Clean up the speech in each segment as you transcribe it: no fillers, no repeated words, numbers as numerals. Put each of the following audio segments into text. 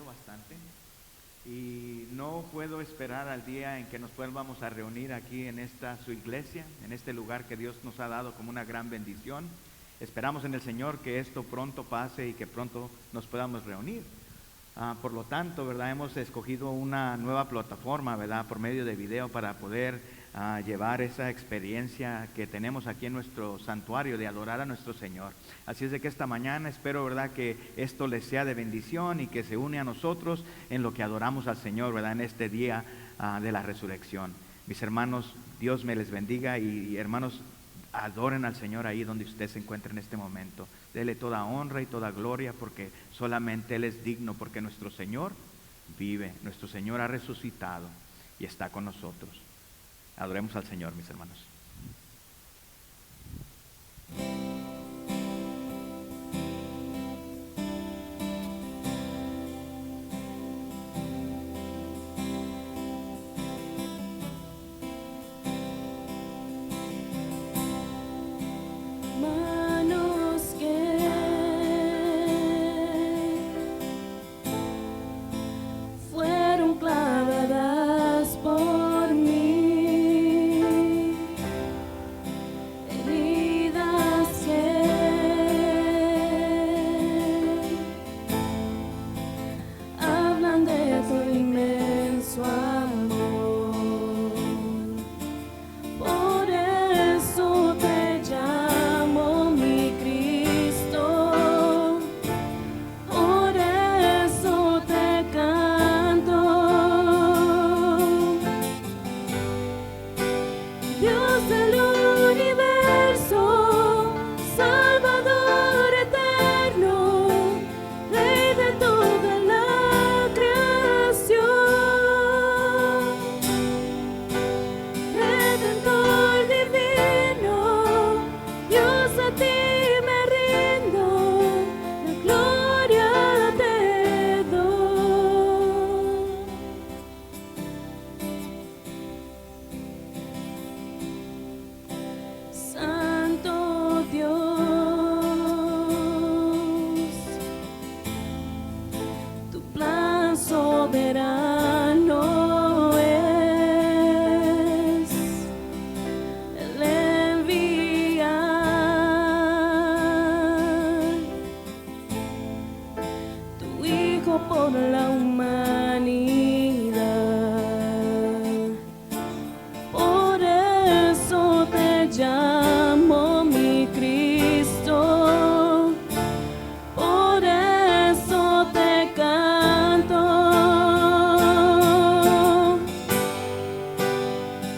bastante y no puedo esperar al día en que nos vuelvamos a reunir aquí en esta su iglesia, en este lugar que Dios nos ha dado como una gran bendición. Esperamos en el Señor que esto pronto pase y que pronto nos podamos reunir. Por lo tanto, ¿verdad? Hemos escogido una nueva plataforma, ¿verdad? Por medio de video para poder llevar esa experiencia que tenemos aquí en nuestro santuario de adorar a nuestro Señor. Así es de que esta mañana espero, ¿verdad?, que esto les sea de bendición y que se une a nosotros en lo que adoramos al Señor, ¿verdad?, en este día de la resurrección. Mis hermanos, Dios me les bendiga y hermanos, adoren al Señor ahí donde usted se encuentra en este momento. Dele toda honra y toda gloria porque solamente Él es digno, porque nuestro Señor vive, nuestro Señor ha resucitado y está con nosotros. Adoremos al Señor, mis hermanos. Heridas Hijo por la humanidad. Por eso te llamo mi Cristo, por eso te canto.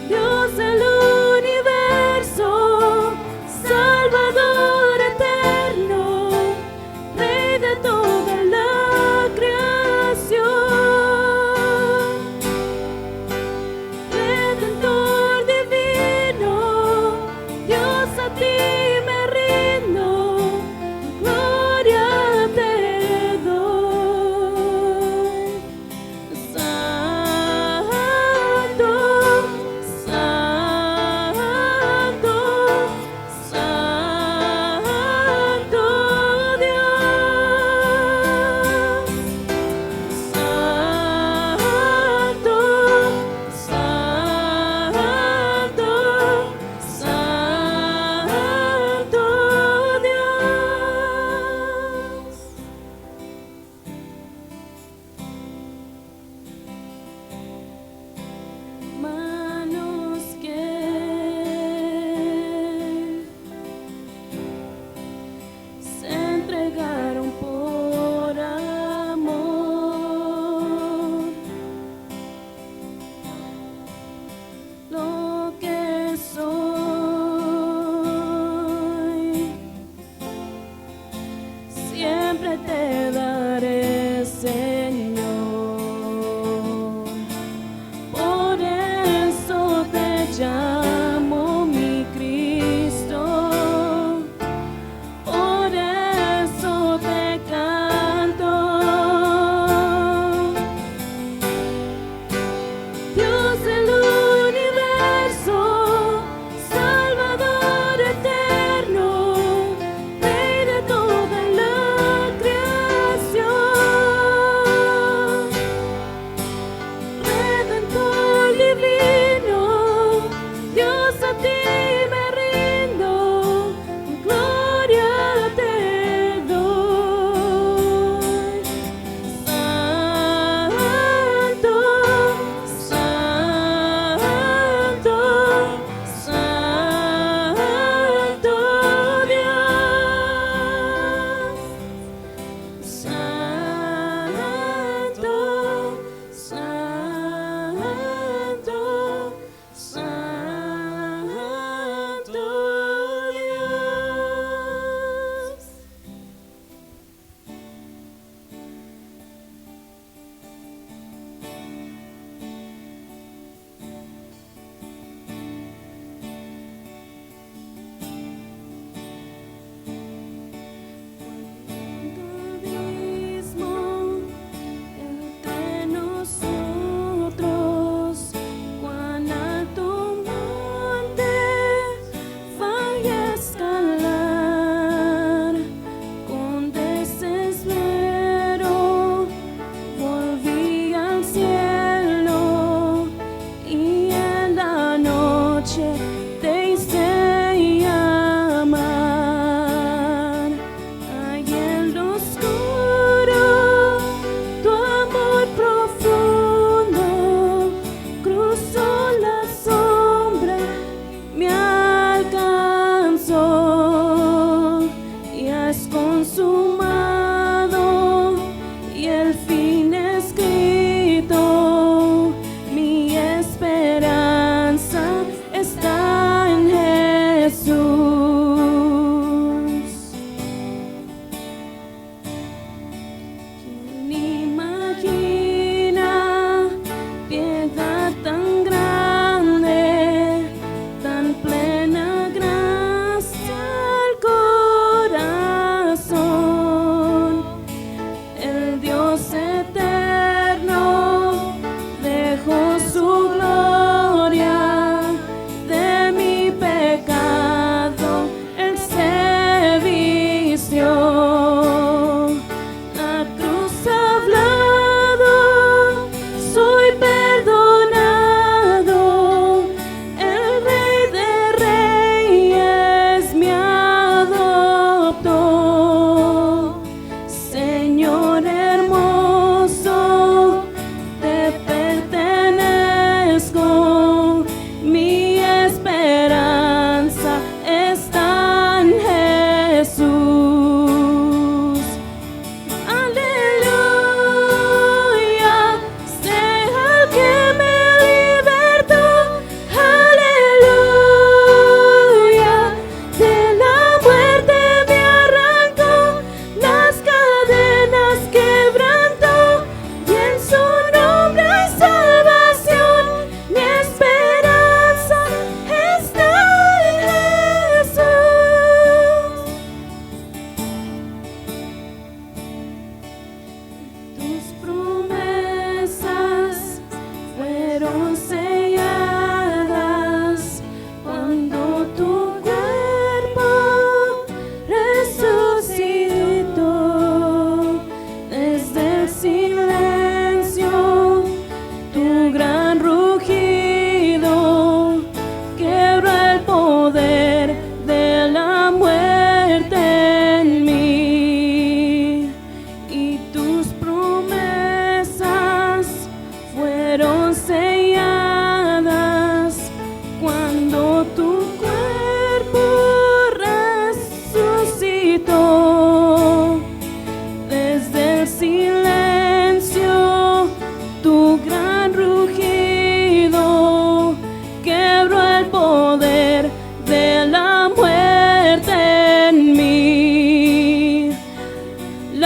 Dios del universo, Salvador eterno, Rey de toda la creación, Redentor divino, Dios a ti me rindo, gloria te doy. Santo, Santo, Santo Dios. Santo, Santo, Santo Dios. Manos que se entregaron por amor, lo que soy, siempre te daré, Señor. Por eso te llamo mi Cristo, por eso te canto. Dios del universo, Salvador eterno, Rey de toda la creación,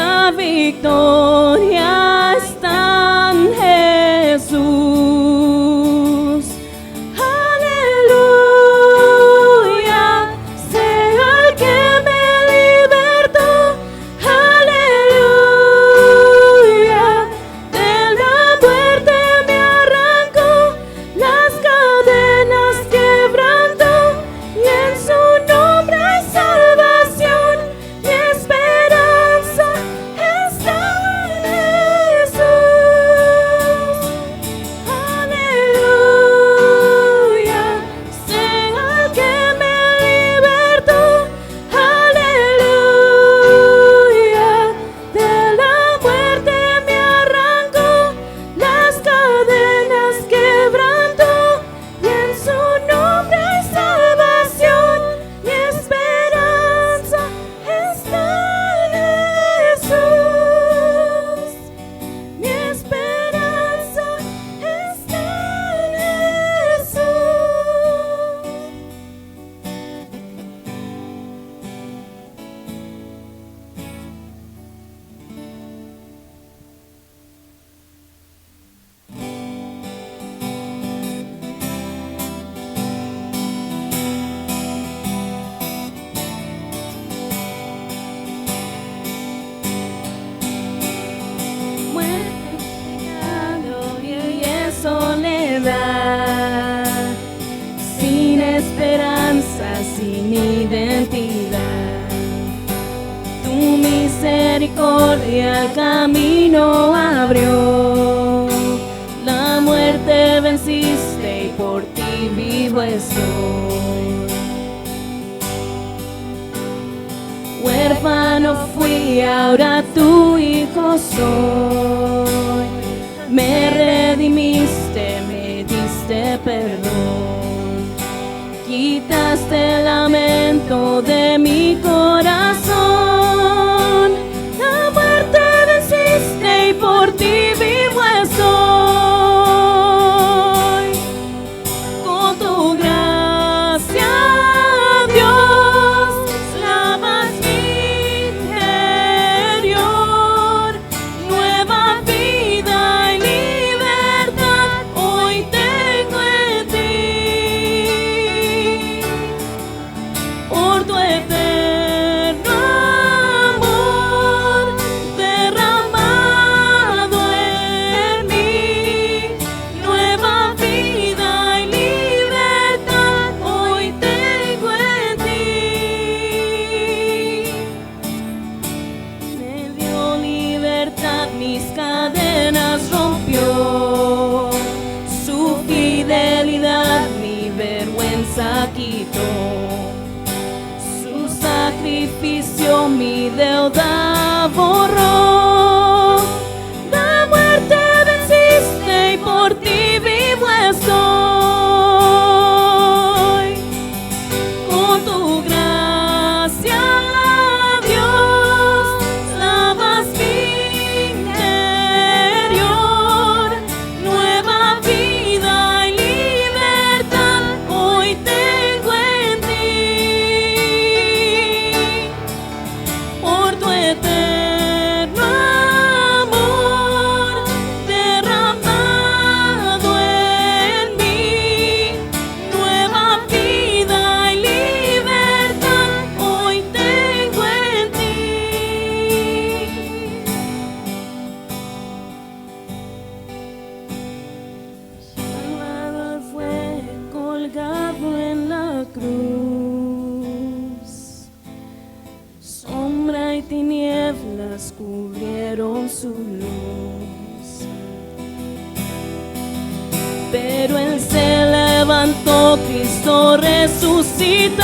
La victoria está en Jesús. Aleluya, sea el que me libertó. Aleluya, de la muerte me arrancó, las cadenas quebrantó, y en su nombre hay salvación. Mi esperanza está en Jesús. Aleluya, sea el que me libertó. Aleluya, de la muerte me arrancó, las cadenas quebrantó, y en su nombre hay salvación. Mi esperanza está en Jesús. Mi esperanza está en Jesús. Muerte, pecado y en soledad, sin esperanza, sin identidad. Tu misericordia el camino abrió. La muerte venciste y por ti vivo estoy. Huérfano fui, ahora tu hijo soy. Me redimiste, me diste perdón. Quitaste el lamento de mi corazón. La muerte venciste y por ti vivo estoy. Con tu gracia, Dios, lavas mi interior. Nueva vida y libertad hoy tengo en ti. Por tu eterno amor derramado en mí. Nueva vida y libertad hoy tengo en ti. Me dio libertad, mis cadenas rompió. Su fidelidad mi vergüenza quitó. Su sacrificio mi deuda borró. La muerte venciste y por ti vivo estoy. Con tu gracia, Dios, lavas mi interior. Nueva vida y libertad hoy tengo en ti. Por tu eterno amor derramado en mí. Nueva vida y libertad hoy tengo en ti. Salvador fue colgado en la cruz. Sombra y tinieblas cubrieron su luz. Pero Él se levantó, Cristo resucitó.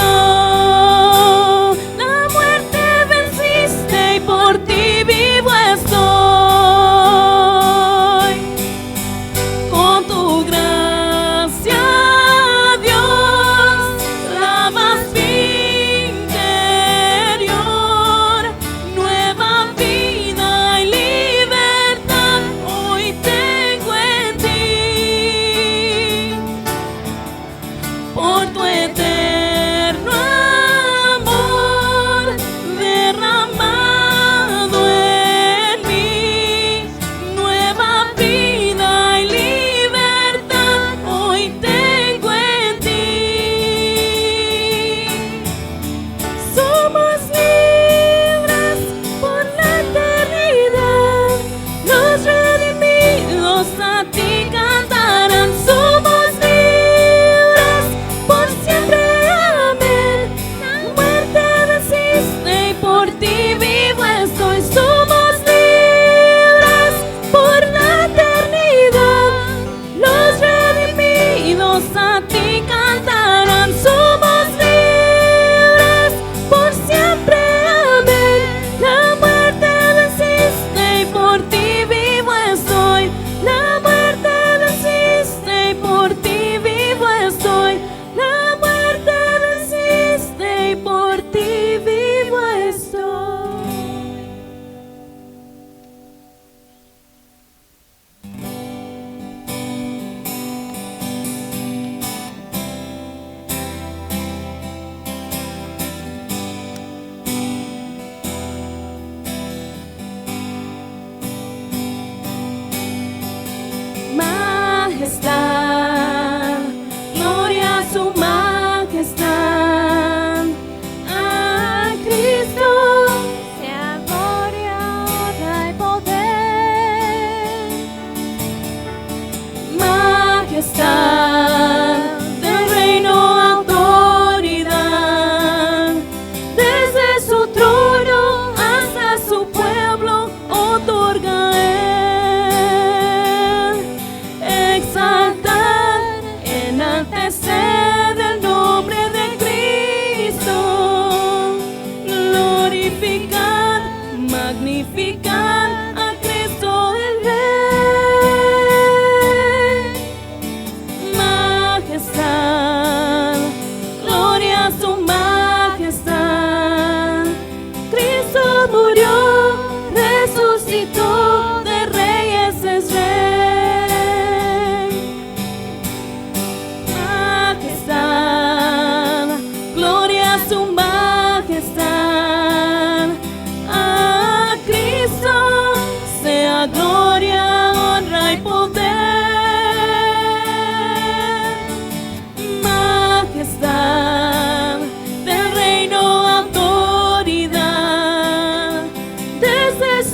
La muerte venciste y por ti vivo estoy. Con tu gracia, Dios, lavas mi interior. Nueva vida y libertad hoy tengo en ti. Por tu eterno amor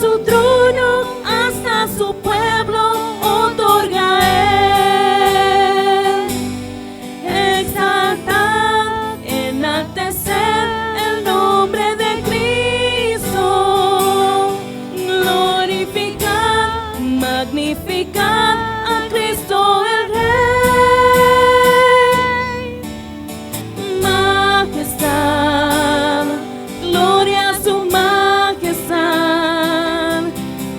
su trono hasta su pueblo otorga él. Exaltar, enaltecer el nombre de Cristo, glorificar, magnificar a Cristo el Rey. Majestad, gloria a su majestad.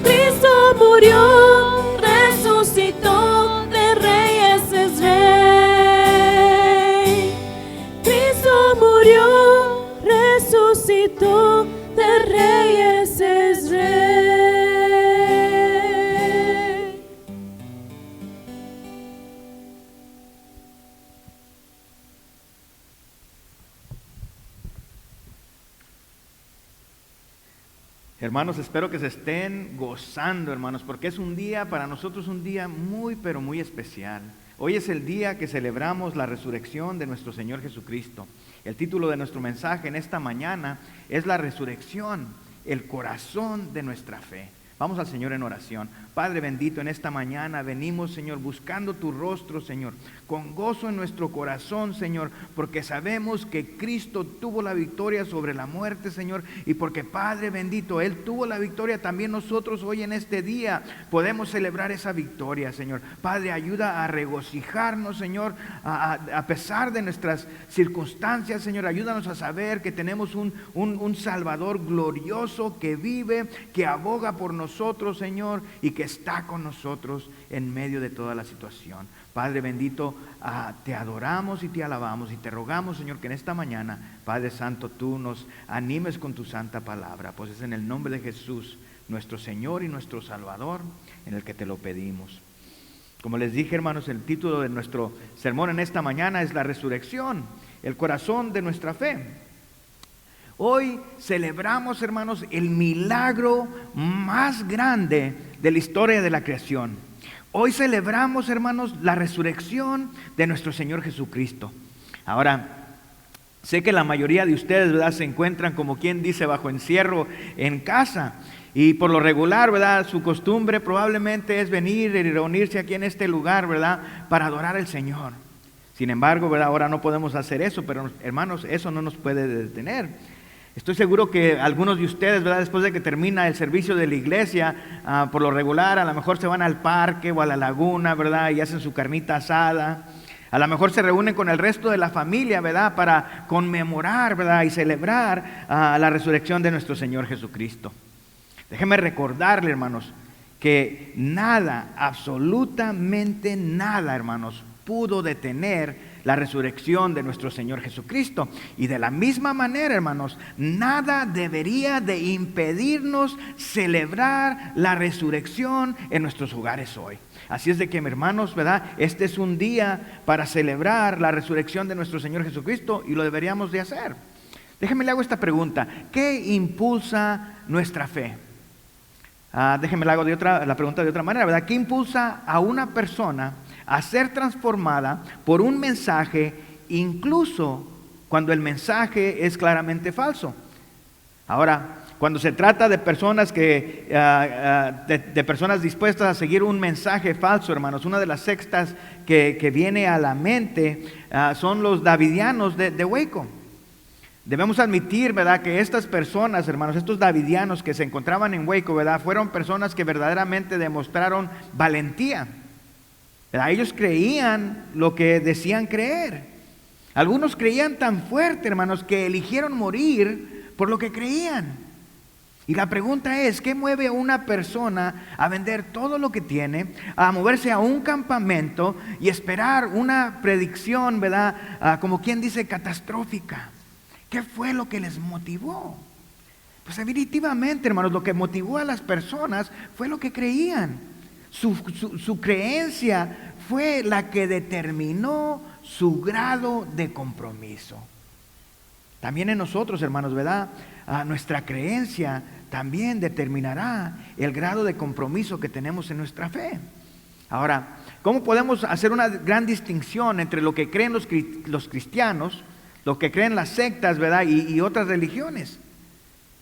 Cristo murió, resucitó, de reyes es rey. Cristo murió, resucitó, de reyes es rey. Hermanos, espero que se estén gozando, hermanos, porque es un día, para nosotros un día muy, pero muy especial. Hoy es el día que celebramos la resurrección de nuestro Señor Jesucristo. El título de nuestro mensaje en esta mañana es la resurrección, el corazón de nuestra fe. Vamos al Señor en oración. Padre bendito, en esta mañana venimos, Señor, buscando tu rostro, Señor, con gozo en nuestro corazón, Señor, porque sabemos que Cristo tuvo la victoria sobre la muerte, Señor, y porque, Padre bendito, Él tuvo la victoria, también nosotros hoy en este día podemos celebrar esa victoria, Señor. Padre, ayuda a regocijarnos, Señor, a pesar de nuestras circunstancias, Señor. Ayúdanos a saber que tenemos un Salvador glorioso que vive, que aboga por nosotros, Señor, y que está con nosotros en medio de toda la situación. Padre bendito, te adoramos y te alabamos y te rogamos, Señor, que en esta mañana, Padre Santo, tú nos animes con tu santa palabra, pues es en el nombre de Jesús, nuestro Señor y nuestro Salvador, en el que te lo pedimos. Como les dije, hermanos, el título de nuestro sermón en esta mañana es la resurrección, el corazón de nuestra fe. Hoy celebramos, hermanos, el milagro más grande de la historia de la creación. Hoy celebramos, hermanos, la resurrección de nuestro Señor Jesucristo. Ahora, sé que la mayoría de ustedes, ¿verdad?, se encuentran, como quien dice, bajo encierro en casa. Y por lo regular, ¿verdad?, su costumbre probablemente es venir y reunirse aquí en este lugar, ¿verdad?, para adorar al Señor. Sin embargo, ¿verdad?, ahora no podemos hacer eso, pero hermanos, eso no nos puede detener. Estoy seguro que algunos de ustedes, ¿verdad?, después de que termina el servicio de la iglesia, por lo regular, a lo mejor se van al parque o a la laguna, ¿verdad?, y hacen su carnita asada. A lo mejor se reúnen con el resto de la familia, ¿verdad?, para conmemorar, ¿verdad?, y celebrar la resurrección de nuestro Señor Jesucristo. Déjenme recordarle, hermanos, que nada, absolutamente nada, hermanos, pudo detener la resurrección de nuestro Señor Jesucristo. Y de la misma manera, hermanos, nada debería de impedirnos celebrar la resurrección en nuestros hogares hoy. Así es de que, hermanos, ¿verdad?, este es un día para celebrar la resurrección de nuestro Señor Jesucristo y lo deberíamos de hacer. Déjenme le hago esta pregunta: ¿qué impulsa nuestra fe? Déjenme le hago la pregunta de otra manera, ¿verdad? ¿Qué impulsa a una persona a ser transformada por un mensaje, incluso cuando el mensaje es claramente falso? Ahora, cuando se trata de personas de personas dispuestas a seguir un mensaje falso, hermanos, una de las sectas que viene a la mente son los davidianos de Waco. Debemos admitir, ¿verdad?, que estas personas, hermanos, estos davidianos que se encontraban en Waco, ¿verdad?, fueron personas que verdaderamente demostraron valentía. ¿Verdad? Ellos creían lo que decían creer. Algunos creían tan fuerte, hermanos, que eligieron morir por lo que creían. Y la pregunta es, ¿qué mueve a una persona a vender todo lo que tiene, a moverse a un campamento y esperar una predicción, ¿verdad?, como quien dice, catastrófica? ¿Qué fue lo que les motivó? Pues definitivamente, hermanos, lo que motivó a las personas fue lo que creían. Su creencia fue la que determinó su grado de compromiso. También en nosotros, hermanos, ¿verdad?, nuestra creencia también determinará el grado de compromiso que tenemos en nuestra fe. Ahora, ¿cómo podemos hacer una gran distinción entre lo que creen los cristianos, lo que creen las sectas, ¿verdad?, y otras religiones?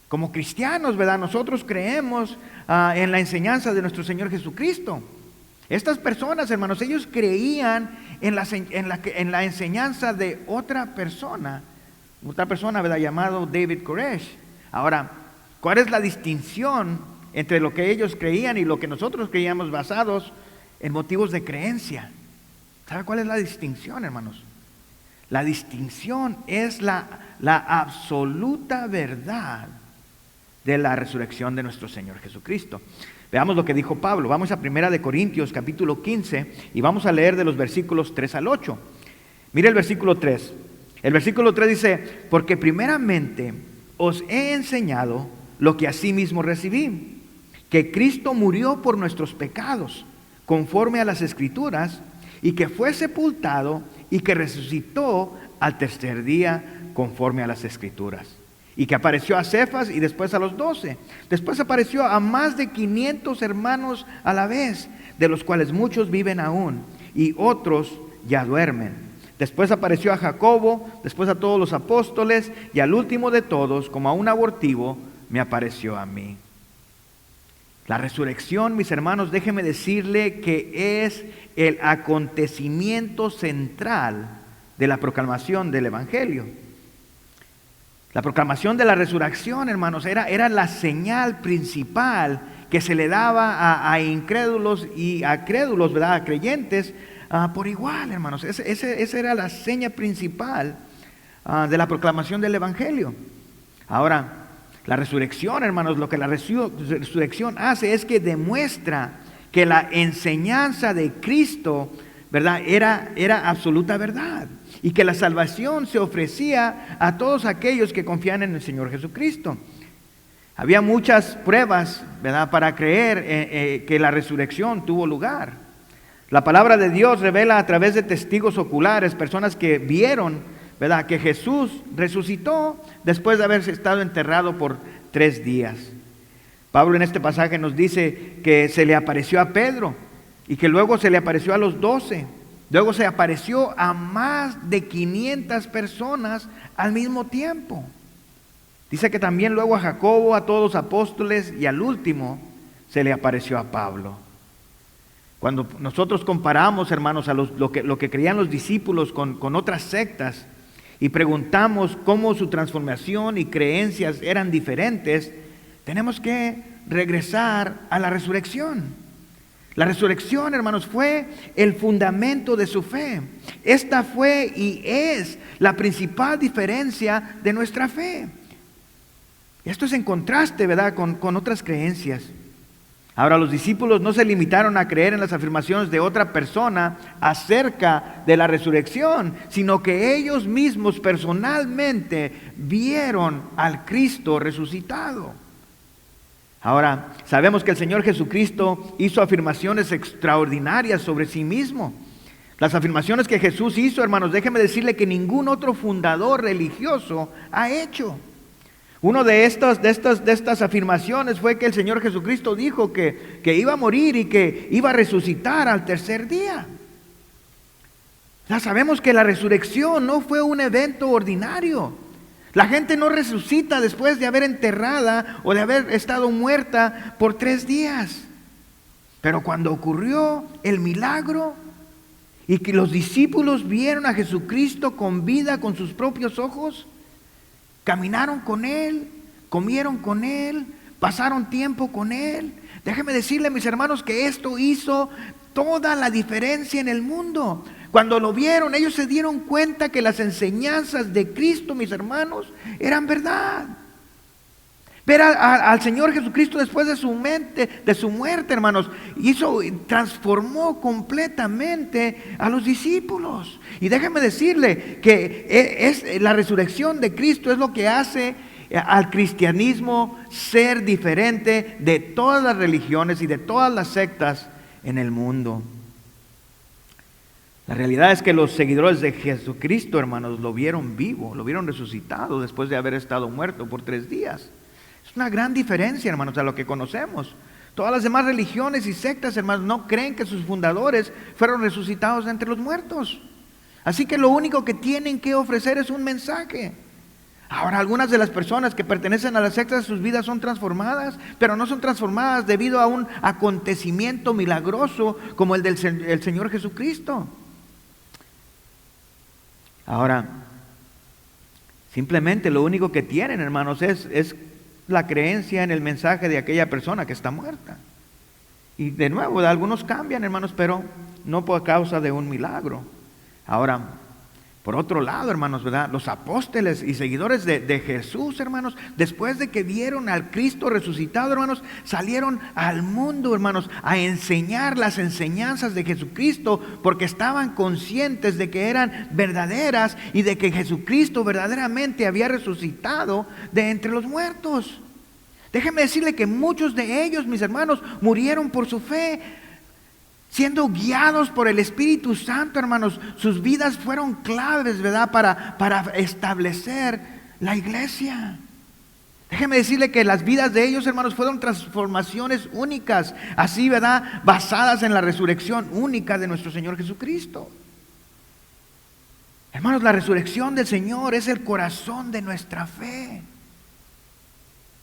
Como cristianos, ¿verdad? Nosotros creemos en la enseñanza de nuestro Señor Jesucristo. Estas personas, hermanos, ellos creían en la enseñanza de otra persona, ¿verdad? Llamado David Koresh. Ahora, ¿cuál es la distinción entre lo que ellos creían y lo que nosotros creíamos basados en motivos de creencia? ¿Sabe cuál es la distinción, hermanos? La distinción es la absoluta verdad de la resurrección de nuestro Señor Jesucristo. Veamos lo que dijo Pablo. Vamos a 1 Corintios capítulo 15 y vamos a leer de los versículos 3 al 8. Mire el versículo 3. El versículo 3 dice: porque primeramente os he enseñado lo que asimismo recibí, que Cristo murió por nuestros pecados, conforme a las Escrituras, y que fue sepultado y que resucitó al tercer día, conforme a las Escrituras. Y que apareció a Cefas y después a los 12. Después apareció a más de 500 hermanos a la vez, de los cuales muchos viven aún y otros ya duermen. Después apareció a Jacobo, después a todos los apóstoles y al último de todos, como a un abortivo, me apareció a mí. La resurrección, mis hermanos, déjeme decirle que es el acontecimiento central de la proclamación del Evangelio. La proclamación de la resurrección, hermanos, era la señal principal que se le daba a incrédulos y a crédulos, ¿verdad? A creyentes por igual, hermanos. Esa era la seña principal de la proclamación del Evangelio. Ahora, la resurrección, hermanos, lo que la resurrección hace es que demuestra que la enseñanza de Cristo, ¿verdad? Era absoluta verdad. Y que la salvación se ofrecía a todos aquellos que confían en el Señor Jesucristo. Había muchas pruebas, ¿verdad?, para creer que la resurrección tuvo lugar. La palabra de Dios revela a través de testigos oculares, personas que vieron, ¿verdad?, que Jesús resucitó después de haber estado enterrado por 3 días. Pablo en este pasaje nos dice que se le apareció a Pedro y que luego se le apareció a los 12. Luego se apareció a más de 500 personas al mismo tiempo. Dice que también luego a Jacobo, a todos los apóstoles y al último se le apareció a Pablo. Cuando nosotros comparamos, hermanos, a lo que creían los discípulos con otras sectas y preguntamos cómo su transformación y creencias eran diferentes, tenemos que regresar a la resurrección. La resurrección, hermanos, fue el fundamento de su fe. Esta fue y es la principal diferencia de nuestra fe. Esto es en contraste, ¿verdad?, con otras creencias. Ahora, los discípulos no se limitaron a creer en las afirmaciones de otra persona acerca de la resurrección, sino que ellos mismos personalmente vieron al Cristo resucitado. Ahora, sabemos que el Señor Jesucristo hizo afirmaciones extraordinarias sobre sí mismo. Las afirmaciones que Jesús hizo, hermanos, déjeme decirle que ningún otro fundador religioso ha hecho. Una de estas afirmaciones fue que el Señor Jesucristo dijo que iba a morir y que iba a resucitar al tercer día. Ya sabemos que la resurrección no fue un evento ordinario. La gente no resucita después de haber enterrada o de haber estado muerta por 3 días. Pero cuando ocurrió el milagro y que los discípulos vieron a Jesucristo con vida con sus propios ojos, caminaron con Él, comieron con Él, pasaron tiempo con Él. Déjeme decirle, mis hermanos, que esto hizo toda la diferencia en el mundo. Cuando lo vieron, ellos se dieron cuenta que las enseñanzas de Cristo, mis hermanos, eran verdad. Ver al Señor Jesucristo después de su muerte, hermanos, transformó completamente a los discípulos. Y déjeme decirle que la resurrección de Cristo es lo que hace al cristianismo ser diferente de todas las religiones y de todas las sectas en el mundo. La realidad es que los seguidores de Jesucristo, hermanos, lo vieron vivo, lo vieron resucitado después de haber estado muerto por 3 días. Es una gran diferencia, hermanos, a lo que conocemos. Todas las demás religiones y sectas, hermanos, no creen que sus fundadores fueron resucitados de entre los muertos. Así que lo único que tienen que ofrecer es un mensaje. Ahora, algunas de las personas que pertenecen a las sectas, sus vidas son transformadas, pero no son transformadas debido a un acontecimiento milagroso como el del Señor Jesucristo. Ahora, simplemente lo único que tienen, hermanos, es la creencia en el mensaje de aquella persona que está muerta. Y de nuevo, algunos cambian, hermanos, pero no por causa de un milagro. Ahora, por otro lado, hermanos, ¿verdad? Los apóstoles y seguidores de Jesús, hermanos, después de que vieron al Cristo resucitado, hermanos, salieron al mundo, hermanos, a enseñar las enseñanzas de Jesucristo, porque estaban conscientes de que eran verdaderas y de que Jesucristo verdaderamente había resucitado de entre los muertos. Déjenme decirle que muchos de ellos, mis hermanos, murieron por su fe, siendo guiados por el Espíritu Santo, hermanos. Sus vidas fueron claves, ¿verdad?, para establecer la iglesia. Déjeme decirle que las vidas de ellos, hermanos, fueron transformaciones únicas, así, ¿verdad?, basadas en la resurrección única de nuestro Señor Jesucristo. Hermanos, la resurrección del Señor es el corazón de nuestra fe.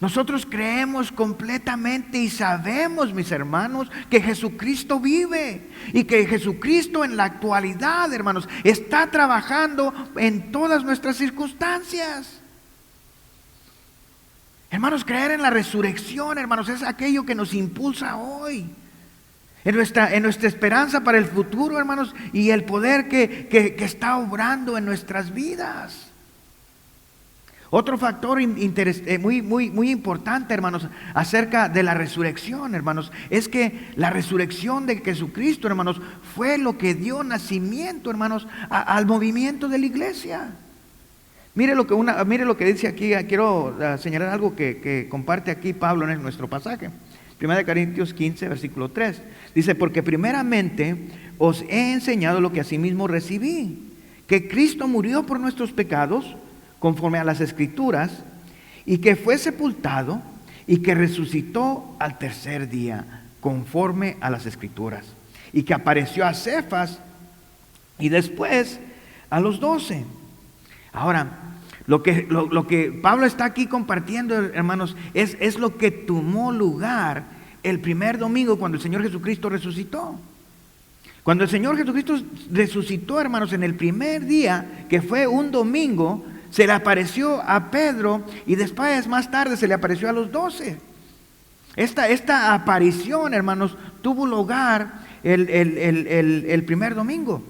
Nosotros creemos completamente y sabemos, mis hermanos, que Jesucristo vive y que Jesucristo en la actualidad, hermanos, está trabajando en todas nuestras circunstancias. Hermanos, creer en la resurrección, hermanos, es aquello que nos impulsa hoy, en nuestra esperanza para el futuro, hermanos, y el poder que está obrando en nuestras vidas. Otro factor muy importante, hermanos, acerca de la resurrección, hermanos, es que la resurrección de Jesucristo, hermanos, fue lo que dio nacimiento, hermanos, al movimiento de la iglesia. Mire lo que dice aquí. Quiero señalar algo que comparte aquí Pablo en nuestro pasaje. 1 Corintios 15, versículo 3. Dice: porque primeramente os he enseñado lo que asimismo recibí, que Cristo murió por nuestros pecados, conforme a las Escrituras, y que fue sepultado y que resucitó al tercer día, conforme a las Escrituras, y que apareció a Cefas y después a los 12. Ahora, lo que Pablo está aquí compartiendo, hermanos, es lo que tomó lugar el primer domingo cuando el Señor Jesucristo resucitó. Cuando el Señor Jesucristo resucitó, hermanos, en el primer día, que fue un domingo, se le apareció a Pedro y después, más tarde, se le apareció a los 12. Esta aparición, hermanos, tuvo lugar el primer domingo.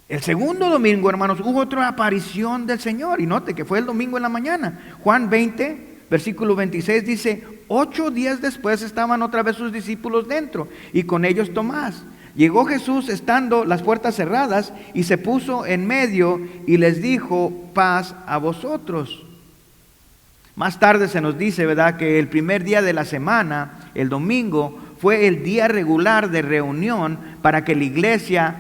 El segundo domingo, hermanos, hubo otra aparición del Señor. Y note que fue el domingo en la mañana. Juan 20, versículo 26 dice: 8 días después estaban otra vez sus discípulos dentro, y con ellos Tomás. Llegó Jesús estando las puertas cerradas y se puso en medio y les dijo: paz a vosotros. Más tarde se nos dice, ¿verdad?, que el primer día de la semana, el domingo, fue el día regular de reunión para que la iglesia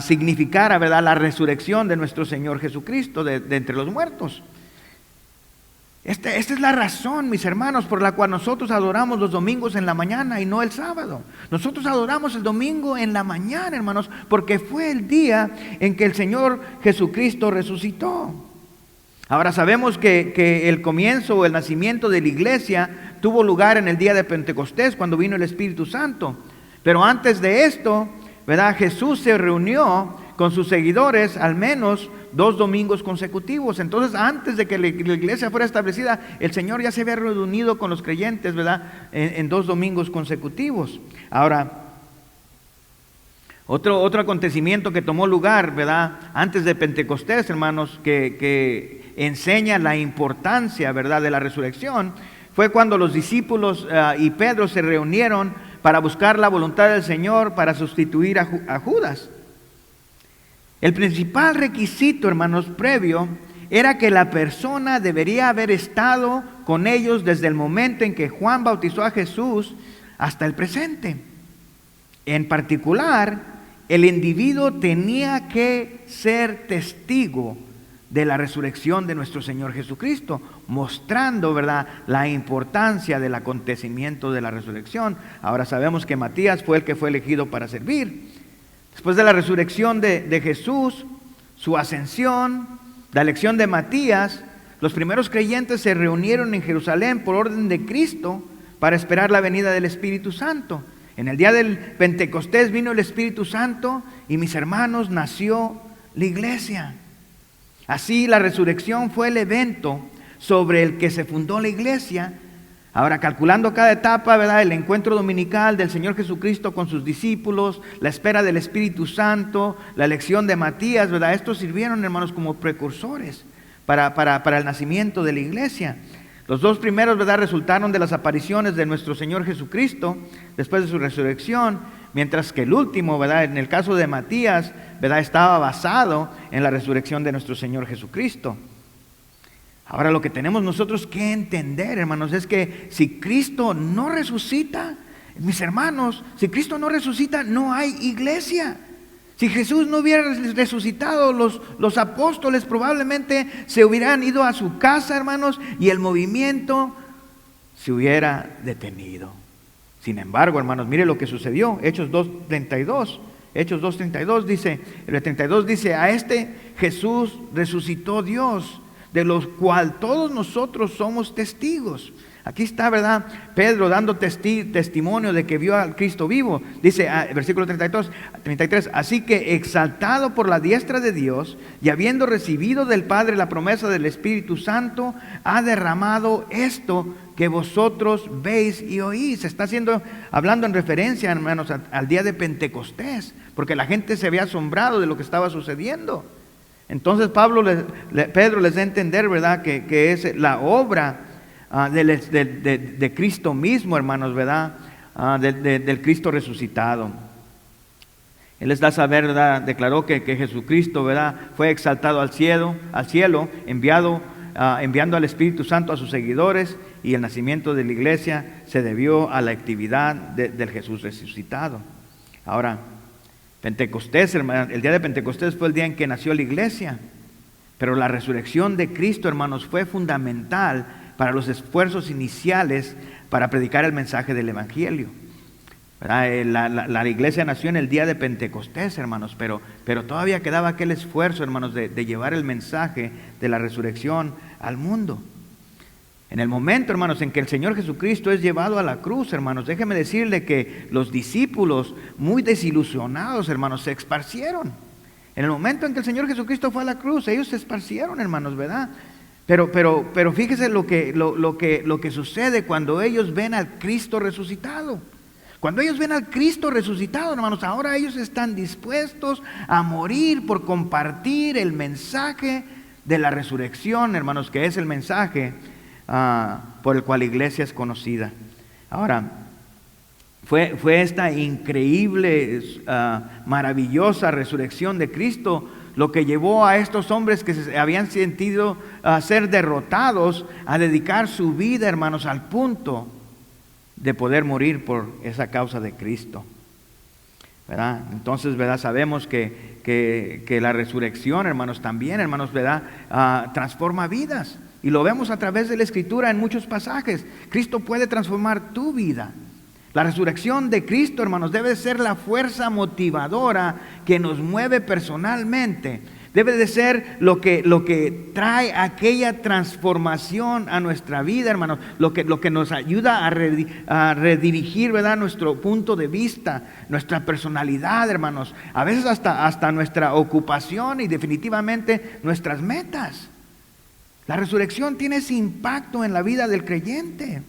significara, ¿verdad?, la resurrección de nuestro Señor Jesucristo de entre los muertos. Esta es la razón, mis hermanos, por la cual nosotros adoramos los domingos en la mañana y no el sábado. Nosotros adoramos el domingo en la mañana, hermanos, porque fue el día en que el Señor Jesucristo resucitó. Ahora sabemos que el comienzo o el nacimiento de la iglesia tuvo lugar en el día de Pentecostés, cuando vino el Espíritu Santo. Pero antes de esto, ¿verdad?, Jesús se reunió con sus seguidores al menos 2 domingos consecutivos. Entonces, antes de que la iglesia fuera establecida, el Señor ya se había reunido con los creyentes, ¿verdad?, en 2 domingos consecutivos. Ahora, otro acontecimiento que tomó lugar, ¿verdad?, antes de Pentecostés, hermanos, que enseña la importancia, ¿verdad?, de la resurrección, fue cuando los discípulos y Pedro se reunieron para buscar la voluntad del Señor para sustituir a Judas. El principal requisito, hermanos, previo, era que la persona debería haber estado con ellos desde el momento en que Juan bautizó a Jesús hasta el presente. En particular, el individuo tenía que ser testigo de la resurrección de nuestro Señor Jesucristo, mostrando, ¿verdad?, la importancia del acontecimiento de la resurrección. Ahora sabemos que Matías fue el que fue elegido para servir. Después de la resurrección de Jesús, su ascensión, La elección de Matías, los primeros creyentes se reunieron en Jerusalén por orden de Cristo para esperar la venida del Espíritu Santo. En el día del Pentecostés vino el Espíritu Santo y, mis hermanos, nació la iglesia. Así la resurrección fue el evento sobre el que se fundó la iglesia. Ahora, calculando cada etapa, ¿verdad?, el encuentro dominical del Señor Jesucristo con sus discípulos, la espera del Espíritu Santo, la elección de Matías, ¿verdad?, estos sirvieron, hermanos, como precursores para el nacimiento de la iglesia. Los dos primeros, ¿verdad?, resultaron de las apariciones de nuestro Señor Jesucristo después de su resurrección, mientras que el último, ¿verdad?, en el caso de Matías, ¿verdad?, estaba basado en la resurrección de nuestro Señor Jesucristo. Ahora, lo que tenemos nosotros que entender, hermanos, es que si Cristo no resucita, mis hermanos, si Cristo no resucita, no hay iglesia. Si Jesús no hubiera resucitado, los apóstoles probablemente se hubieran ido a su casa, hermanos, y el movimiento se hubiera detenido. Sin embargo, hermanos, mire lo que sucedió. Hechos 2:32. Hechos 2:32 dice, el 32 dice, a este Jesús resucitó Dios, de los cual todos nosotros somos testigos. Aquí está, ¿verdad?, Pedro dando testimonio de que vio al Cristo vivo. Dice, versículo 33, así que exaltado por la diestra de Dios y habiendo recibido del Padre la promesa del Espíritu Santo, ha derramado esto que vosotros veis y oís. Está hablando en referencia, hermanos, al día de Pentecostés, porque la gente se había asombrado de lo que estaba sucediendo. Entonces Pedro les da a entender, ¿verdad?, que es la obra de Cristo mismo, hermanos, ¿verdad?, del Cristo resucitado. Él les da a saber, ¿verdad?, declaró que Jesucristo, ¿verdad?, fue exaltado al cielo, enviando al Espíritu Santo a sus seguidores, y el nacimiento de la iglesia se debió a la actividad del Jesús resucitado. Ahora, Pentecostés, hermanos, el día de Pentecostés fue el día en que nació la iglesia, pero la resurrección de Cristo, hermanos, fue fundamental para los esfuerzos iniciales para predicar el mensaje del Evangelio. La iglesia nació en el día de Pentecostés, hermanos, pero todavía quedaba aquel esfuerzo, hermanos, de llevar el mensaje de la resurrección al mundo. En el momento, hermanos, en que el Señor Jesucristo es llevado a la cruz, hermanos, déjeme decirle que los discípulos, muy desilusionados, hermanos, se esparcieron. En el momento en que el Señor Jesucristo fue a la cruz, ellos se esparcieron, hermanos, ¿verdad? Pero fíjese lo que sucede cuando ellos ven al Cristo resucitado. Cuando ellos ven al Cristo resucitado, hermanos, ahora ellos están dispuestos a morir por compartir el mensaje de la resurrección, hermanos, que es el mensaje por el cual la iglesia es conocida. Ahora, fue esta increíble, maravillosa resurrección de Cristo lo que llevó a estos hombres que se habían sentido ser derrotados a dedicar su vida, hermanos, al punto de poder morir por esa causa de Cristo, ¿verdad? Entonces, ¿verdad?, sabemos que la resurrección, hermanos, también, hermanos, ¿verdad?, transforma vidas. Y lo vemos a través de la Escritura en muchos pasajes. Cristo puede transformar tu vida. La resurrección de Cristo, hermanos, debe ser la fuerza motivadora que nos mueve personalmente. Debe de ser lo que trae aquella transformación a nuestra vida, hermanos. Lo que nos ayuda a redirigir, ¿verdad?, nuestro punto de vista, nuestra personalidad, hermanos. A veces hasta nuestra ocupación y definitivamente nuestras metas. La resurrección tiene ese impacto en la vida del creyente.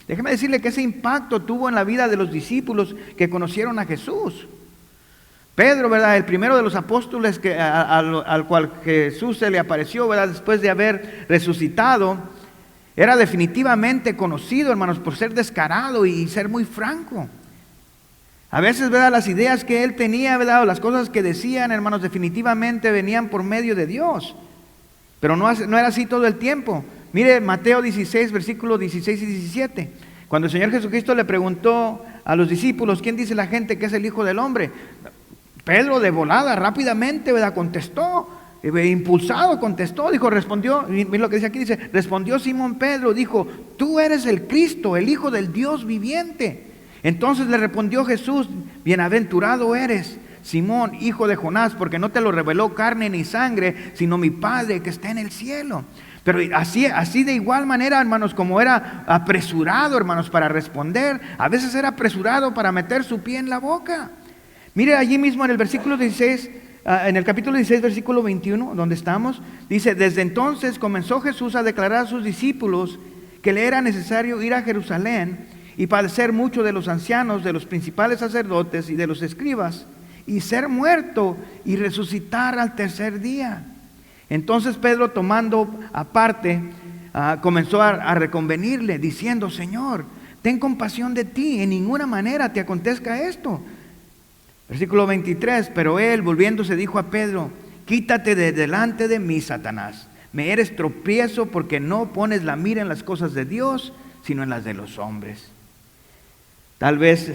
Déjeme decirle que ese impacto tuvo en la vida de los discípulos que conocieron a Jesús. Pedro, ¿verdad?, el primero de los apóstoles al cual Jesús se le apareció, ¿verdad?, después de haber resucitado, era definitivamente conocido, hermanos, por ser descarado y ser muy franco. A veces, ¿verdad?, las ideas que él tenía, ¿verdad?, o las cosas que decían, hermanos, definitivamente venían por medio de Dios. Pero no era así todo el tiempo. Mire Mateo 16, versículos 16 y 17. Cuando el Señor Jesucristo le preguntó a los discípulos, ¿quién dice la gente que es el Hijo del Hombre? Pedro de volada, rápidamente, ¿verdad?, contestó, impulsado contestó, respondió, mire lo que dice aquí, dice, respondió Simón Pedro, dijo, tú eres el Cristo, el Hijo del Dios viviente. Entonces le respondió Jesús, bienaventurado eres, Simón, hijo de Jonás, porque no te lo reveló carne ni sangre, sino mi Padre que está en el cielo. Pero así de igual manera, hermanos, como era apresurado, hermanos, para responder, a veces era apresurado para meter su pie en la boca. Mire allí mismo en el versículo 16, en el capítulo 16, versículo 21, donde estamos, dice: desde entonces comenzó Jesús a declarar a sus discípulos que le era necesario ir a Jerusalén y padecer mucho de los ancianos, de los principales sacerdotes y de los escribas, y ser muerto y resucitar al tercer día. Entonces Pedro, tomando aparte, comenzó a reconvenirle, diciendo: Señor, ten compasión de ti, en ninguna manera te acontezca esto. Versículo 23, pero él, volviéndose, dijo a Pedro: quítate de delante de mí, Satanás, me eres tropiezo, porque no pones la mira en las cosas de Dios, sino en las de los hombres. Tal vez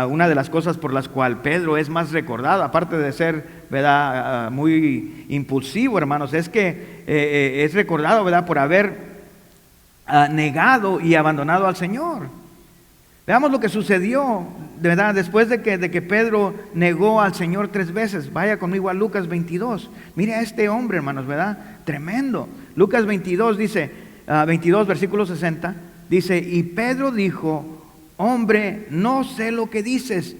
una de las cosas por las cuales Pedro es más recordado, aparte de ser, ¿verdad?, muy impulsivo, hermanos, es que es recordado, ¿verdad?, por haber negado y abandonado al Señor. Veamos lo que sucedió, ¿verdad?, después de que Pedro negó al Señor 3 veces. Vaya conmigo a Lucas 22. Mire a este hombre, hermanos, ¿verdad?, tremendo. Lucas 22 dice, 22 versículo 60, dice: y Pedro dijo: hombre, no sé lo que dices.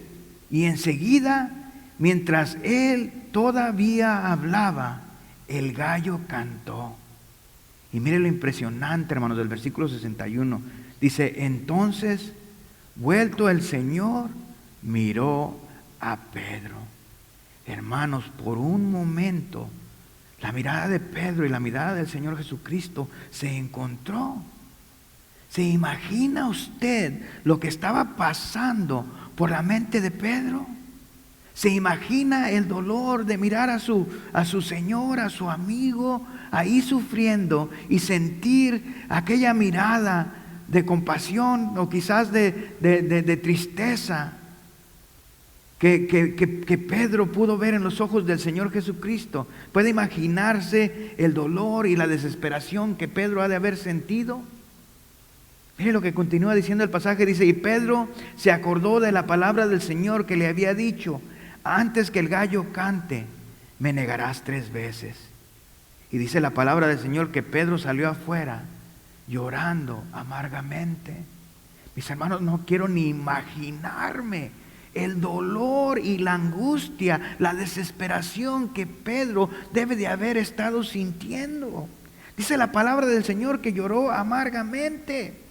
Y enseguida, mientras él todavía hablaba, el gallo cantó. Y mire lo impresionante, hermanos, del versículo 61. Dice: entonces, vuelto el Señor, miró a Pedro. Hermanos, por un momento, la mirada de Pedro y la mirada del Señor Jesucristo se encontró. ¿Se imagina usted lo que estaba pasando por la mente de Pedro? ¿Se imagina el dolor de mirar a su Señor, a su amigo, ahí sufriendo, y sentir aquella mirada de compasión o quizás de tristeza que Pedro pudo ver en los ojos del Señor Jesucristo? ¿Puede imaginarse el dolor y la desesperación que Pedro ha de haber sentido? Mire lo que continúa diciendo el pasaje, dice: y Pedro se acordó de la palabra del Señor que le había dicho: antes que el gallo cante, me negarás 3 veces. Y dice la palabra del Señor que Pedro salió afuera llorando amargamente. Mis hermanos, no quiero ni imaginarme el dolor y la angustia, la desesperación que Pedro debe de haber estado sintiendo. Dice la palabra del Señor que lloró amargamente.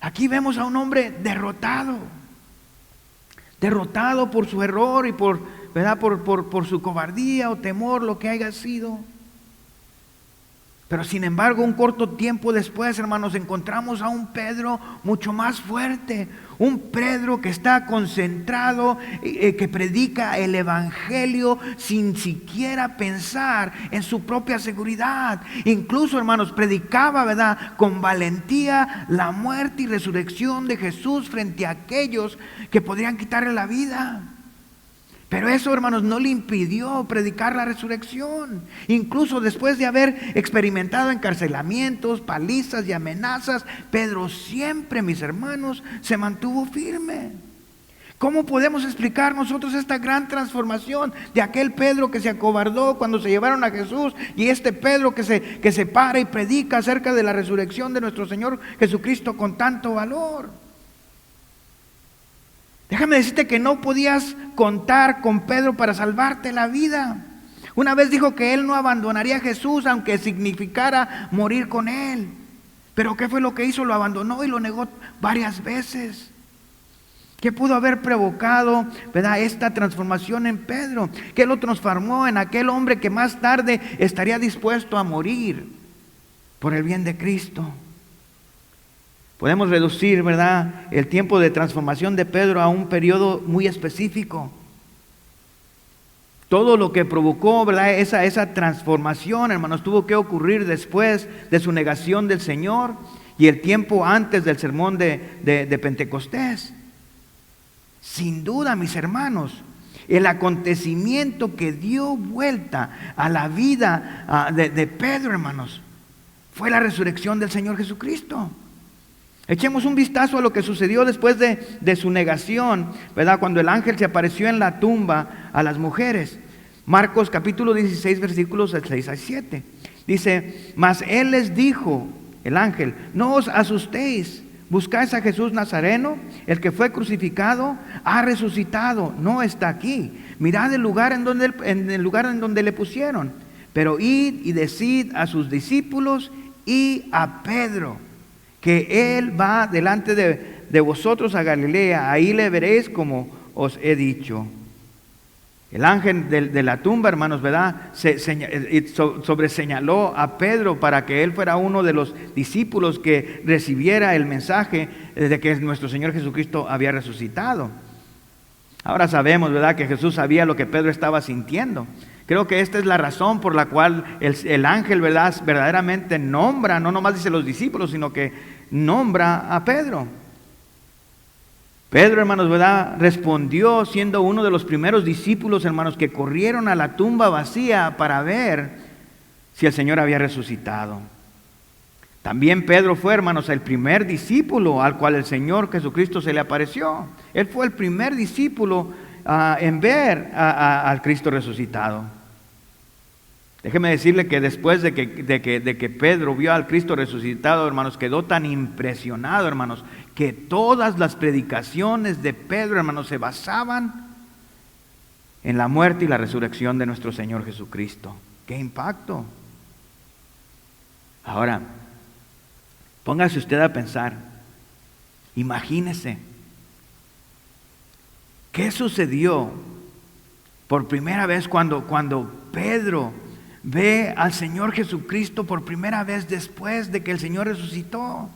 Aquí vemos a un hombre derrotado por su error y ¿verdad?, por su cobardía o temor, lo que haya sido. Pero sin embargo, un corto tiempo después, hermanos, encontramos a un Pedro mucho más fuerte, un Pedro que está concentrado, que predica el evangelio sin siquiera pensar en su propia seguridad. Incluso, hermanos, predicaba, ¿verdad?, con valentía la muerte y resurrección de Jesús frente a aquellos que podrían quitarle la vida. Pero eso, hermanos, no le impidió predicar la resurrección. Incluso después de haber experimentado encarcelamientos, palizas y amenazas, Pedro siempre, mis hermanos, se mantuvo firme. ¿Cómo podemos explicar nosotros esta gran transformación de aquel Pedro que se acobardó cuando se llevaron a Jesús, y este Pedro que se para y predica acerca de la resurrección de nuestro Señor Jesucristo con tanto valor? Déjame decirte que no podías contar con Pedro para salvarte la vida. Una vez dijo que él no abandonaría a Jesús aunque significara morir con él. Pero ¿qué fue lo que hizo? Lo abandonó y lo negó varias veces. ¿Qué pudo haber provocado, ¿verdad?, esta transformación en Pedro? ¿Qué lo transformó en aquel hombre que más tarde estaría dispuesto a morir por el bien de Cristo? Podemos reducir, ¿verdad?, el tiempo de transformación de Pedro a un periodo muy específico. Todo lo que provocó, ¿verdad?, esa transformación, hermanos, tuvo que ocurrir después de su negación del Señor y el tiempo antes del sermón de Pentecostés. Sin duda, mis hermanos, el acontecimiento que dio vuelta a la vida de Pedro, hermanos, fue la resurrección del Señor Jesucristo. Echemos un vistazo a lo que sucedió después de su negación, ¿verdad? Cuando el ángel se apareció en la tumba a las mujeres. Marcos capítulo 16, versículos 6 a 7. Dice, mas él les dijo, el ángel, no os asustéis, buscáis a Jesús Nazareno, el que fue crucificado, ha resucitado, no está aquí. Mirad el lugar en donde le pusieron. Pero id y decid a sus discípulos y a Pedro, que él va delante de vosotros a Galilea, ahí le veréis como os he dicho. El ángel de la tumba, hermanos, ¿verdad? Sobreseñaló a Pedro para que él fuera uno de los discípulos que recibiera el mensaje de que nuestro Señor Jesucristo había resucitado. Ahora sabemos, ¿verdad?, que Jesús sabía lo que Pedro estaba sintiendo. Creo que esta es la razón por la cual el ángel, ¿verdad?, verdaderamente nombra, no nomás dice los discípulos, sino que nombra a Pedro. Pedro, hermanos, ¿verdad?, respondió siendo uno de los primeros discípulos, hermanos, que corrieron a la tumba vacía para ver si el Señor había resucitado. También Pedro fue, hermanos, el primer discípulo al cual el Señor Jesucristo se le apareció. Él fue el primer discípulo en ver al Cristo resucitado. Déjeme decirle que después de que Pedro vio al Cristo resucitado, hermanos, quedó tan impresionado, hermanos, que todas las predicaciones de Pedro, hermanos, se basaban en la muerte y la resurrección de nuestro Señor Jesucristo. ¡Qué impacto! Ahora, póngase usted a pensar, imagínese, ¿qué sucedió por primera vez cuando Pedro ve al Señor Jesucristo por primera vez después de que el Señor resucitó?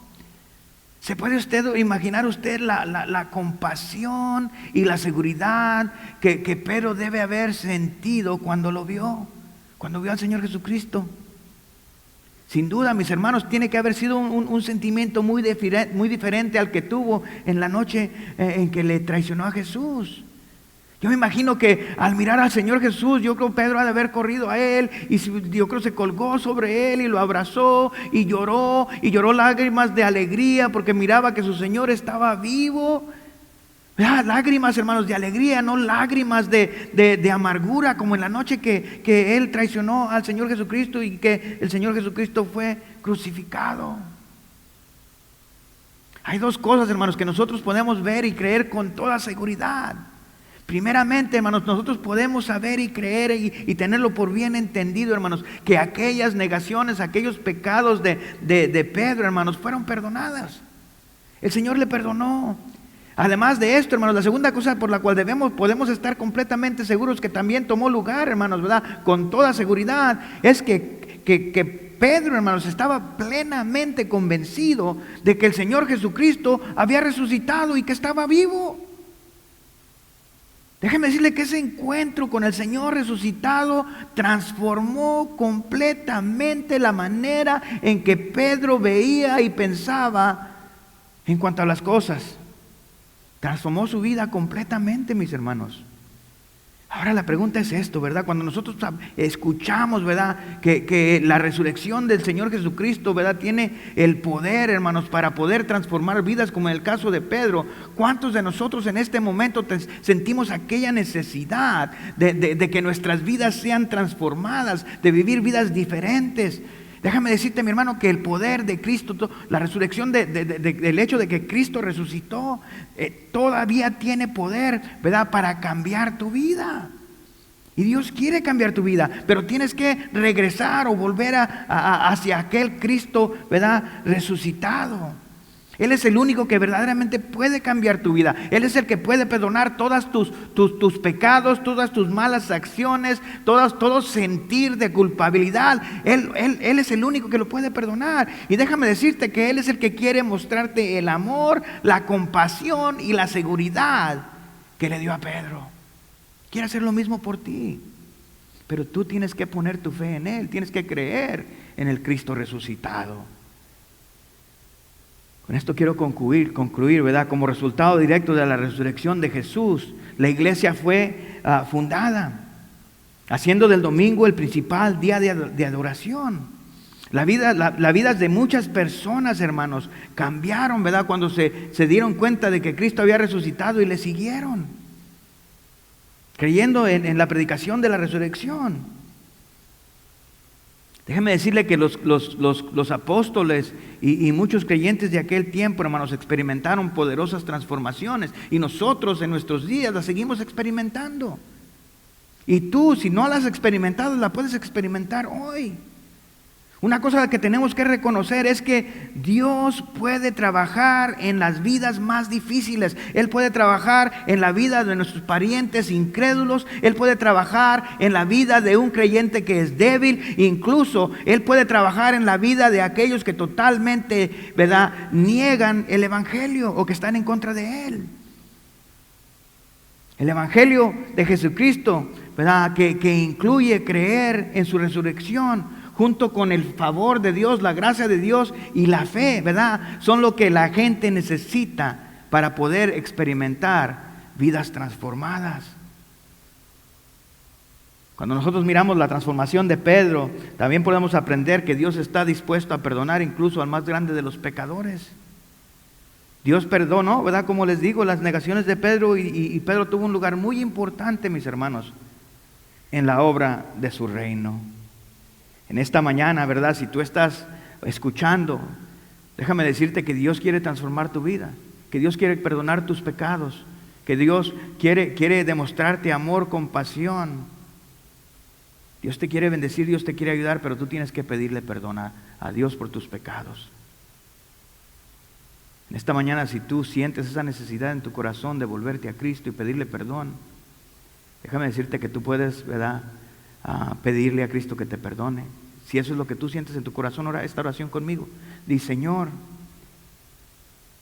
¿Se puede usted imaginar la compasión y la seguridad que Pedro debe haber sentido cuando lo vio, cuando vio al Señor Jesucristo? Sin duda, mis hermanos, tiene que haber sido un sentimiento muy diferente al que tuvo en la noche en que le traicionó a Jesús. Yo me imagino que al mirar al Señor Jesús, yo creo que Pedro ha de haber corrido a él y yo creo que se colgó sobre él y lo abrazó y lloró lágrimas de alegría porque miraba que su Señor estaba vivo. Lágrimas, hermanos, de alegría, no lágrimas de amargura como en la noche que él traicionó al Señor Jesucristo y que el Señor Jesucristo fue crucificado. Hay dos cosas, hermanos, que nosotros podemos ver y creer con toda seguridad. Primeramente, hermanos, nosotros podemos saber y creer y tenerlo por bien entendido, hermanos, que aquellas negaciones, aquellos pecados de Pedro, hermanos, fueron perdonadas. El Señor le perdonó. Además de esto, hermanos, la segunda cosa por la cual podemos estar completamente seguros que también tomó lugar, hermanos, ¿verdad?, con toda seguridad, es que Pedro, hermanos, estaba plenamente convencido de que el Señor Jesucristo había resucitado y que estaba vivo. Déjeme decirle que ese encuentro con el Señor resucitado transformó completamente la manera en que Pedro veía y pensaba en cuanto a las cosas. Transformó su vida completamente, mis hermanos. Ahora la pregunta es esto, ¿verdad? Cuando nosotros escuchamos, ¿verdad?, que la resurrección del Señor Jesucristo, ¿verdad?, tiene el poder, hermanos, para poder transformar vidas, como en el caso de Pedro. ¿Cuántos de nosotros en este momento sentimos aquella necesidad de que nuestras vidas sean transformadas, de vivir vidas diferentes? Déjame decirte, mi hermano, que el poder de Cristo, la resurrección del hecho de que Cristo resucitó, todavía tiene poder, ¿verdad?, para cambiar tu vida. Y Dios quiere cambiar tu vida, pero tienes que regresar o volver hacia aquel Cristo, ¿verdad?, resucitado. Él es el único que verdaderamente puede cambiar tu vida. Él es el que puede perdonar todas tus pecados, todas tus malas acciones, todo sentir de culpabilidad. Él es el único que lo puede perdonar. Y déjame decirte que Él es el que quiere mostrarte el amor, la compasión y la seguridad que le dio a Pedro. Quiere hacer lo mismo por ti. Pero tú tienes que poner tu fe en Él, tienes que creer en el Cristo resucitado. Con esto quiero concluir, ¿verdad? Como resultado directo de la resurrección de Jesús, la iglesia fue fundada, haciendo del domingo el principal día de adoración. La vida de muchas personas, hermanos, cambiaron, ¿verdad? Cuando se dieron cuenta de que Cristo había resucitado y le siguieron, creyendo en la predicación de la resurrección. Déjeme decirle que los apóstoles y muchos creyentes de aquel tiempo, hermanos, experimentaron poderosas transformaciones. Y nosotros en nuestros días las seguimos experimentando. Y tú, si no las has experimentado, la puedes experimentar hoy. Una cosa que tenemos que reconocer es que Dios puede trabajar en las vidas más difíciles. Él puede trabajar en la vida de nuestros parientes incrédulos. Él puede trabajar en la vida de un creyente que es débil. Incluso Él puede trabajar en la vida de aquellos que totalmente, ¿verdad?, niegan el Evangelio o que están en contra de Él. El Evangelio de Jesucristo, ¿verdad?, que incluye creer en su resurrección, junto con el favor de Dios, la gracia de Dios y la fe, ¿verdad?, son lo que la gente necesita para poder experimentar vidas transformadas. Cuando nosotros miramos la transformación de Pedro, también podemos aprender que Dios está dispuesto a perdonar incluso al más grande de los pecadores. Dios perdonó, ¿verdad?, como les digo, las negaciones de Pedro, y Pedro tuvo un lugar muy importante, mis hermanos, en la obra de su reino. En esta mañana, ¿verdad?, si tú estás escuchando, déjame decirte que Dios quiere transformar tu vida, que Dios quiere perdonar tus pecados, que Dios quiere demostrarte amor, compasión. Dios te quiere bendecir, Dios te quiere ayudar, pero tú tienes que pedirle perdón a Dios por tus pecados. En esta mañana, si tú sientes esa necesidad en tu corazón de volverte a Cristo y pedirle perdón, déjame decirte que tú puedes, ¿verdad?, pedirle a Cristo que te perdone. Si eso es lo que tú sientes en tu corazón, ora esta oración conmigo. Di: Señor,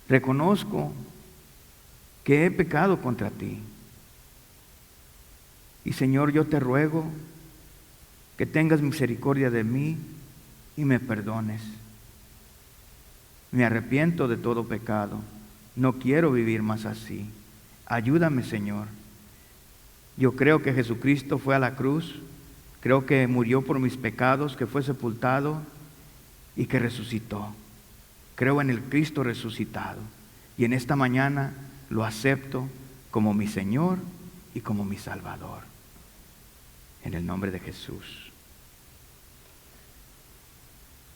reconozco que he pecado contra ti. Y Señor, yo te ruego que tengas misericordia de mí y me perdones. Me arrepiento de todo pecado. No quiero vivir más así. Ayúdame, Señor. Yo creo que Jesucristo fue a la cruz. Creo que murió por mis pecados, que fue sepultado y que resucitó. Creo en el Cristo resucitado. Y en esta mañana lo acepto como mi Señor y como mi Salvador. En el nombre de Jesús.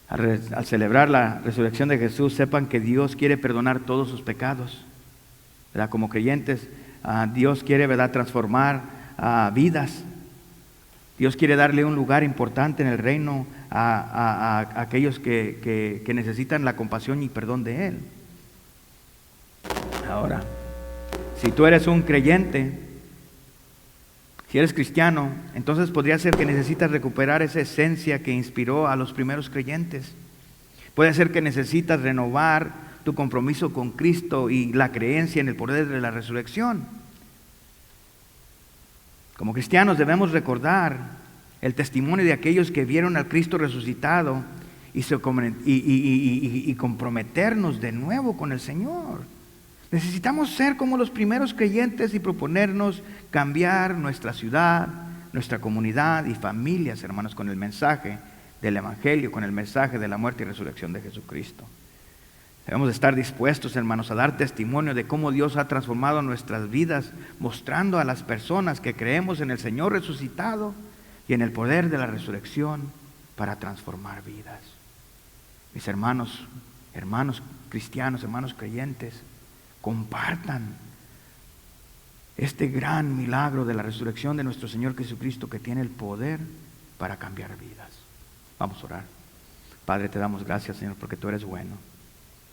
Al celebrar la resurrección de Jesús, sepan que Dios quiere perdonar todos sus pecados, ¿verdad? Como creyentes, Dios quiere, ¿verdad?, transformar vidas. Dios quiere darle un lugar importante en el reino a aquellos que necesitan la compasión y perdón de Él. Ahora, si tú eres un creyente, si eres cristiano, entonces podría ser que necesitas recuperar esa esencia que inspiró a los primeros creyentes. Puede ser que necesitas renovar tu compromiso con Cristo y la creencia en el poder de la resurrección. Como cristianos debemos recordar el testimonio de aquellos que vieron al Cristo resucitado y comprometernos de nuevo con el Señor. Necesitamos ser como los primeros creyentes y proponernos cambiar nuestra ciudad, nuestra comunidad y familias, hermanos, con el mensaje del Evangelio, con el mensaje de la muerte y resurrección de Jesucristo. Debemos estar dispuestos, hermanos, a dar testimonio de cómo Dios ha transformado nuestras vidas, mostrando a las personas que creemos en el Señor resucitado y en el poder de la resurrección para transformar vidas. Mis hermanos cristianos, hermanos creyentes, compartan este gran milagro de la resurrección de nuestro Señor Jesucristo, que tiene el poder para cambiar vidas. Vamos a orar. Padre, te damos gracias, Señor, porque tú eres bueno.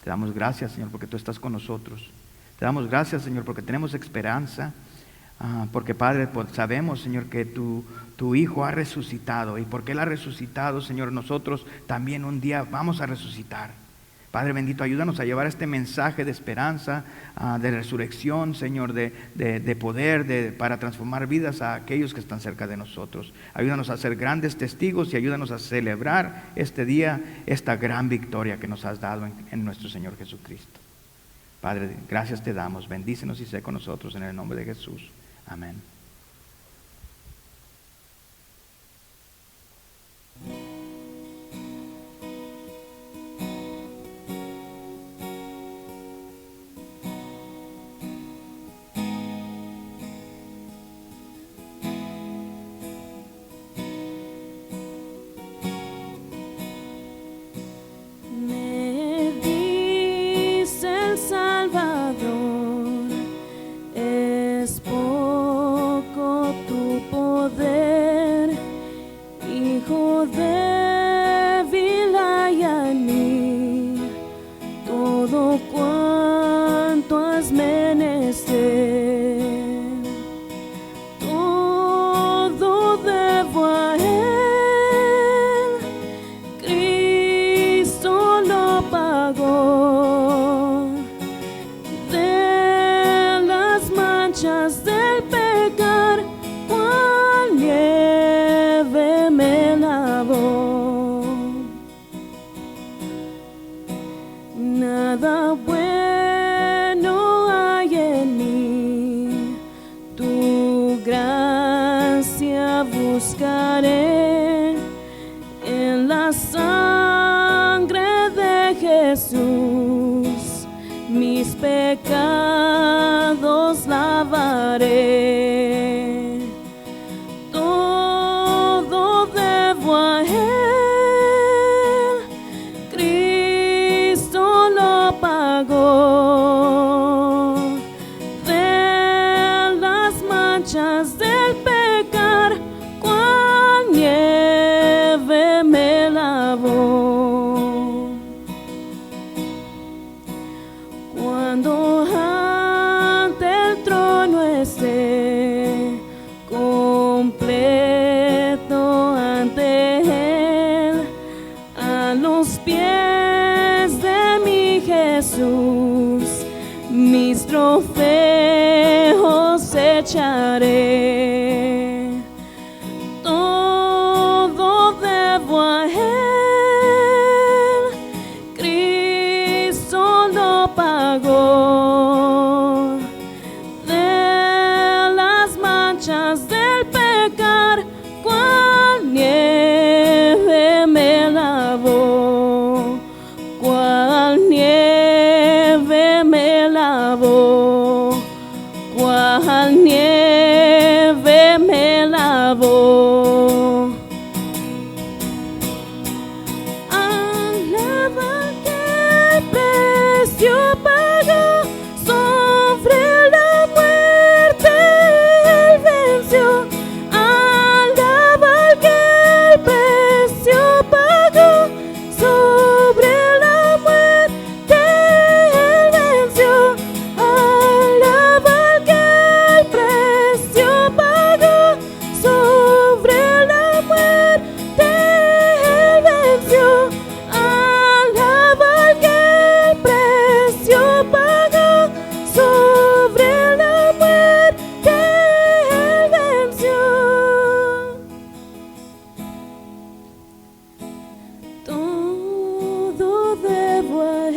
Te damos gracias, Señor, porque tú estás con nosotros. Te damos gracias, Señor, porque tenemos esperanza. Porque, Padre, sabemos, Señor, que tu Hijo ha resucitado. Y porque Él ha resucitado, Señor, nosotros también un día vamos a resucitar. Padre bendito, ayúdanos a llevar este mensaje de esperanza, de resurrección, Señor, de poder, para transformar vidas a aquellos que están cerca de nosotros. Ayúdanos a ser grandes testigos y ayúdanos a celebrar este día, esta gran victoria que nos has dado en nuestro Señor Jesucristo. Padre, gracias te damos. Bendícenos y sé con nosotros en el nombre de Jesús. Amén. es Él. Todo debo a Él. Cristo lo pagó. De las manchas del pecar, cual nieve me lavó. Nada bueno hay en mí, tu gracia buscaré. En la sangre de Jesús mis pecados lavaré. Todo debo a Él, Cristo lo pagó. De las manchas del pecar, cual nieve me lavó. Cuando ante el trono esté, completo ante Él, a los pies de mi Jesús, mis trofeos echaré. Todo debo a Él, Cristo lo pagó. De las manchas del pecar, cual nieve me lavó. Cual nieve me lavó. Cual nieve me lavó. Alaba que el precio pagó, sobre la muerte Él venció. Alaba que el precio pagó, sobre la muerte Él venció. Alaba que el precio pagó, sobre la muerte Él venció. Alaba que el precio pagó, sobre la muerte Él venció. Todo debo a Él,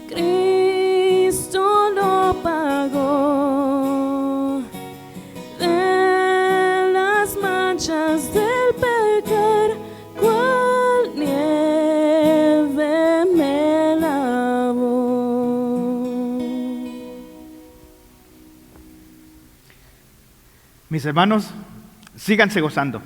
Cristo lo pagó. De las manchas del pecar, cual nieve me lavó. Mis hermanos, síganse gozando.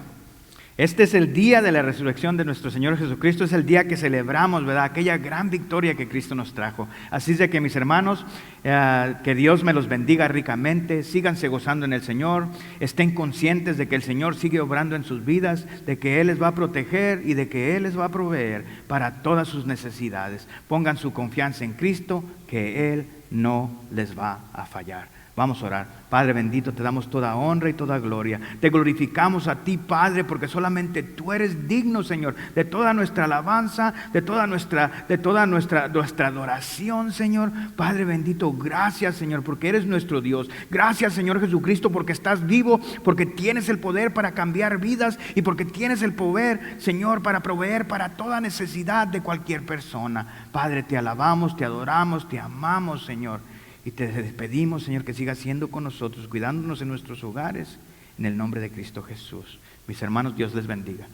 Este es el día de la resurrección de nuestro Señor Jesucristo, es el día que celebramos, ¿verdad? Aquella gran victoria que Cristo nos trajo. Así es de que, mis hermanos, que Dios me los bendiga ricamente, síganse gozando en el Señor, estén conscientes de que el Señor sigue obrando en sus vidas, de que Él les va a proteger y de que Él les va a proveer para todas sus necesidades. Pongan su confianza en Cristo, que Él no les va a fallar. Vamos a orar. Padre bendito, te damos toda honra y toda gloria. Te glorificamos a ti, Padre, porque solamente tú eres digno, Señor, de toda nuestra alabanza, de toda nuestra adoración, Señor. Padre bendito, gracias, Señor, porque eres nuestro Dios. Gracias, Señor Jesucristo, porque estás vivo, porque tienes el poder para cambiar vidas y porque tienes el poder, Señor, para proveer para toda necesidad de cualquier persona. Padre, te alabamos, te adoramos, te amamos, Señor. Y te despedimos, Señor, que sigas siendo con nosotros, cuidándonos en nuestros hogares, en el nombre de Cristo Jesús. Mis hermanos, Dios les bendiga.